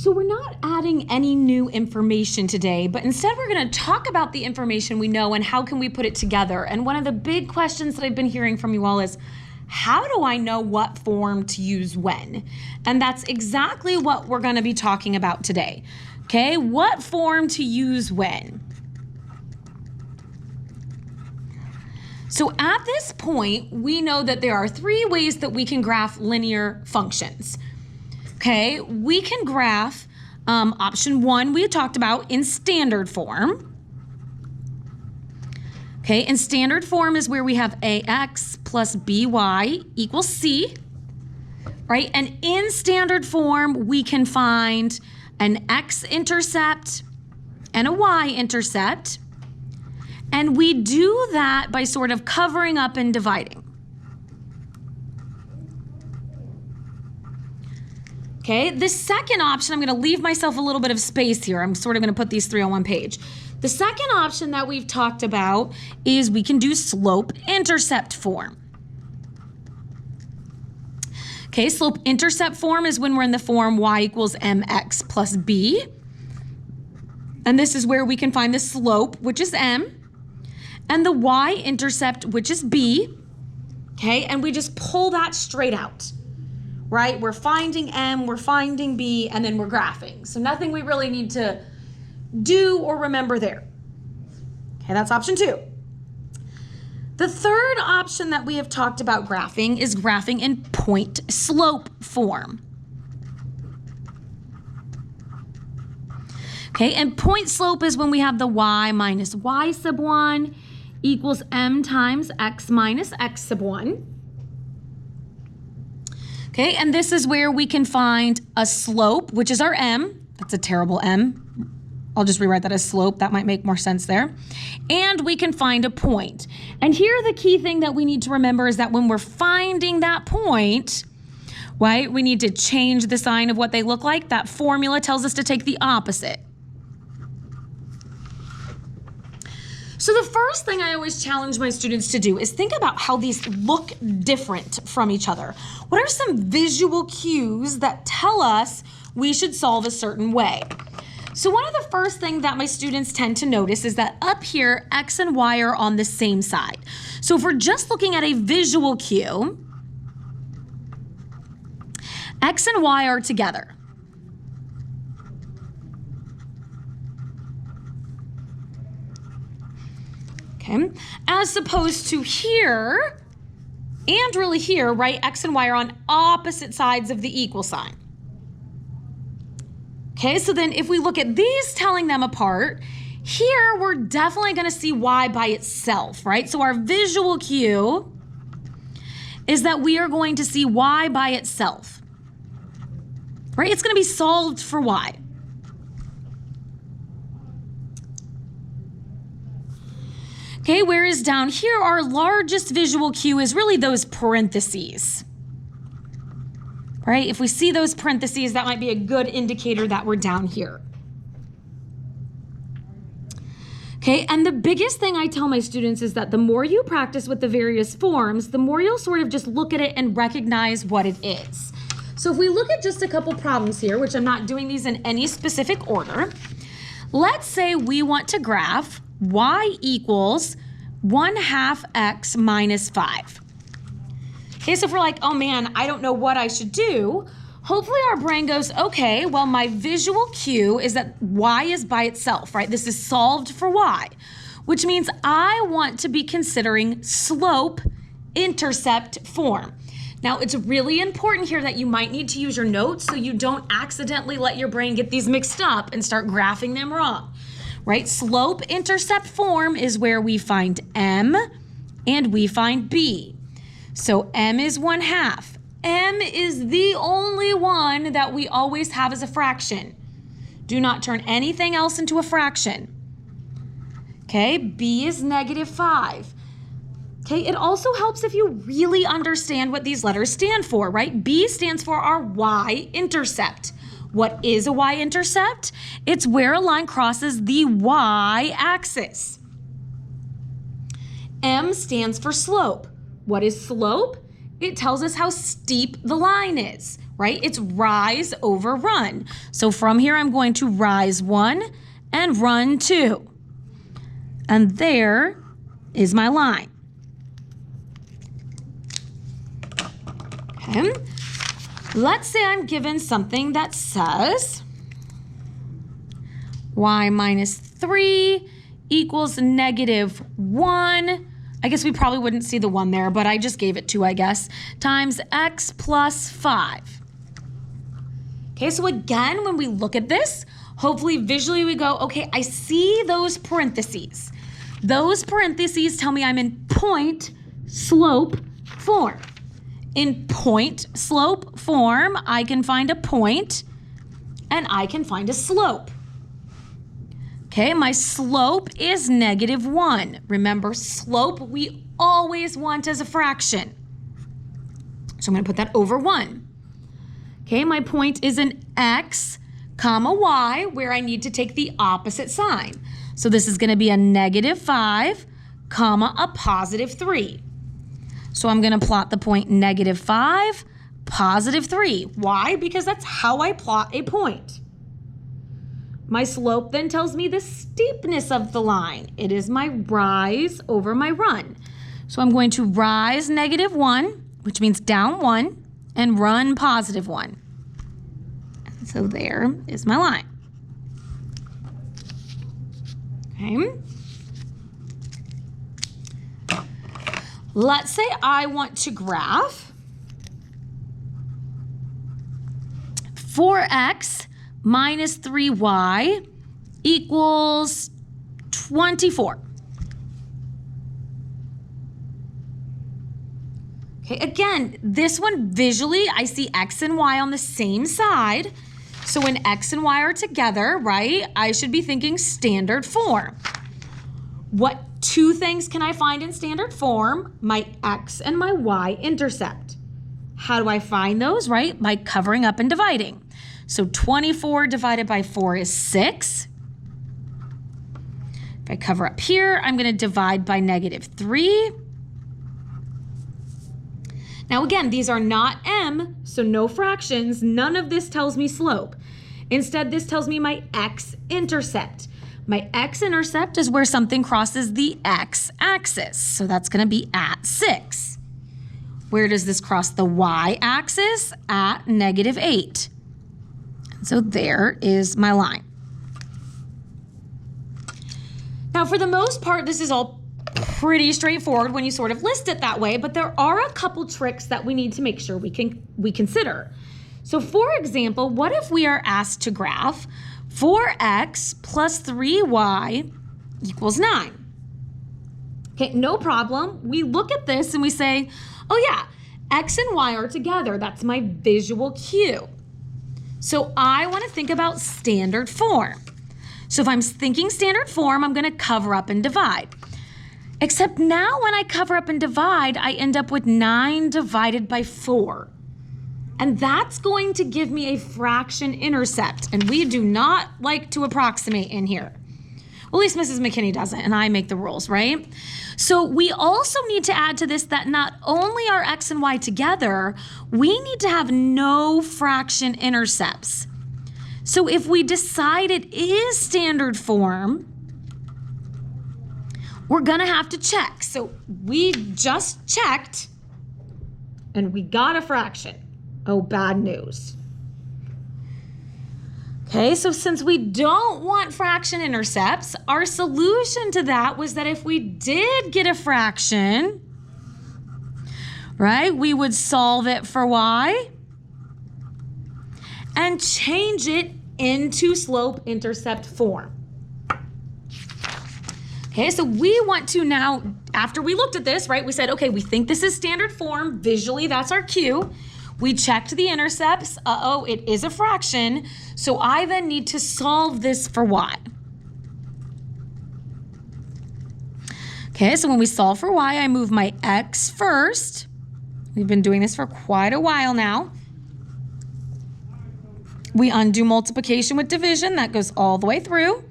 So we're not adding any new information today, but instead we're going to talk about the information we know and how can we put it together. And one of the big questions that I've been hearing from you all is, how do I know what form to use when? And that's exactly what we're going to be talking about today. Okay, what form to use when? So at this point, we know that there are three ways that we can graph linear functions. Okay, we can graph option one we had talked about in standard form. Okay, in standard form is where we have ax plus by equals c, right? And in standard form, we can find an x-intercept and a y-intercept. And we do that by sort of covering up and dividing. Okay, the second option, I'm going to leave myself a little bit of space here. I'm sort of going to put these three on one page. The second option that we've talked about is we can do slope-intercept form. Okay, slope-intercept form is when we're in the form y equals mx plus b. And this is where we can find the slope, which is m, and the y-intercept, which is b. Okay, and we just pull that straight out, right? We're finding m, we're finding b, and then we're graphing. So nothing we really need to do or remember there. Okay, that's option two. The third option that we have talked about graphing is graphing in point slope form. Okay, and point slope is when we have the y minus y sub 1 equals m times x minus x sub 1. Okay, and this is where we can find a slope, which is our m. That's a terrible m. I'll just rewrite that as slope. That might make more sense there. And we can find a point. And here the key thing that we need to remember is that when we're finding that point, right, we need to change the sign of what they look like. That formula tells us to take the opposite. So the first thing I always challenge my students to do is think about how these look different from each other. What are some visual cues that tell us we should solve a certain way? So one of the first things that my students tend to notice is that up here, x and y are on the same side. So if we're just looking at a visual cue, x and y are together. Okay, as opposed to here, and really here, right, x and y are on opposite sides of the equal sign. Okay, so then if we look at these telling them apart, here we're definitely going to see y by itself, right? So our visual cue is that we are going to see y by itself, right? It's going to be solved for y. Okay, whereas down here, our largest visual cue is really those parentheses. Right? If we see those parentheses, that might be a good indicator that we're down here. Okay, and the biggest thing I tell my students is that the more you practice with the various forms, the more you'll sort of just look at it and recognize what it is. So if we look at just a couple problems here, which I'm not doing these in any specific order, let's say we want to graph y equals 1/2 x minus 5. Okay, so if we're like, oh man, I don't know what I should do, hopefully our brain goes, okay, well, my visual cue is that y is by itself, right? This is solved for y, which means I want to be considering slope-intercept form. Now, it's really important here that you might need to use your notes so you don't accidentally let your brain get these mixed up and start graphing them wrong, right? Slope-intercept form is where we find m and we find b. So m is 1/2. M is the only one that we always have as a fraction. Do not turn anything else into a fraction. Okay, b is -5. Okay, it also helps if you really understand what these letters stand for, right? B stands for our y-intercept. What is a y-intercept? It's where a line crosses the y-axis. M stands for slope. What is slope? It tells us how steep the line is, right? It's rise over run. So from here, I'm going to rise 1 and run 2. And there is my line. Okay. Let's say I'm given something that says y minus 3 equals negative 1. I guess we probably wouldn't see the 1 there, but I just gave it 2, I guess, times x plus 5. Okay, so again, when we look at this, hopefully visually we go, okay, I see those parentheses. Those parentheses tell me I'm in point slope form. In point slope form, I can find a point and I can find a slope. Okay, my slope is negative 1. Remember, slope we always want as a fraction. So I'm going to put that over 1. Okay, my point is an x, comma y, where I need to take the opposite sign. So this is going to be a negative 5, comma a positive 3. So I'm going to plot the point negative 5, positive 3. Why? Because that's how I plot a point. My slope then tells me the steepness of the line. It is my rise over my run. So I'm going to rise negative 1, which means down 1, and run positive 1. And so there is my line. Okay. Let's say I want to graph 4x minus 3y equals 24. Okay, again, this one visually, I see x and y on the same side. So when x and y are together, right, I should be thinking standard form. What two things can I find in standard form? My x and my y intercept. How do I find those, right? By covering up and dividing. So 24 divided by 4 is 6. If I cover up here, I'm going to divide by negative 3. Now again, these are not m, so no fractions. None of this tells me slope. Instead, this tells me my x-intercept. My x-intercept is where something crosses the x-axis. So that's going to be at 6. Where does this cross the y-axis? At negative 8. So there is my line. Now, for the most part, this is all pretty straightforward when you sort of list it that way, but there are a couple tricks that we need to make sure we consider. So for example, what if we are asked to graph 4x plus 3y equals 9? Okay, no problem. We look at this and we say, oh yeah, x and y are together. That's my visual cue. So I want to think about standard form. So if I'm thinking standard form, I'm going to cover up and divide. Except now when I cover up and divide, I end up with 9 divided by 4. And that's going to give me a fraction intercept. And we do not like to approximate in here. Well, at least Mrs. McKinney doesn't, and I make the rules, right? So we also need to add to this that not only are x and y together, we need to have no fraction intercepts. So if we decide it is standard form, we're gonna have to check. So we just checked and we got a fraction. Oh, bad news. Okay, so since we don't want fraction intercepts, our solution to that was that if we did get a fraction, right, we would solve it for y and change it into slope-intercept form. Okay, so we want to now, after we looked at this, right, we said, okay, we think this is standard form. Visually, that's our cue. We checked the intercepts. Uh-oh, it is a fraction. So I then need to solve this for y. Okay, so when we solve for y, I move my x first. We've been doing this for quite a while now. We undo multiplication with division. That goes all the way through.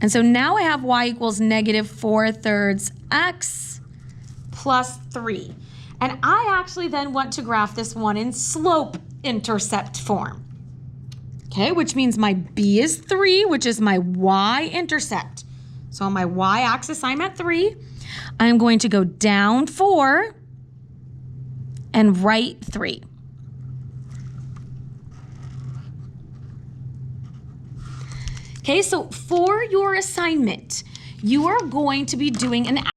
And so now I have y equals negative 4/3 x plus 3. And I actually then want to graph this one in slope intercept form. Okay, which means my B is 3, which is my y-intercept. So on my y-axis, I'm at 3. I'm going to go down 4 and right 3. Okay, so for your assignment, you are going to be doing an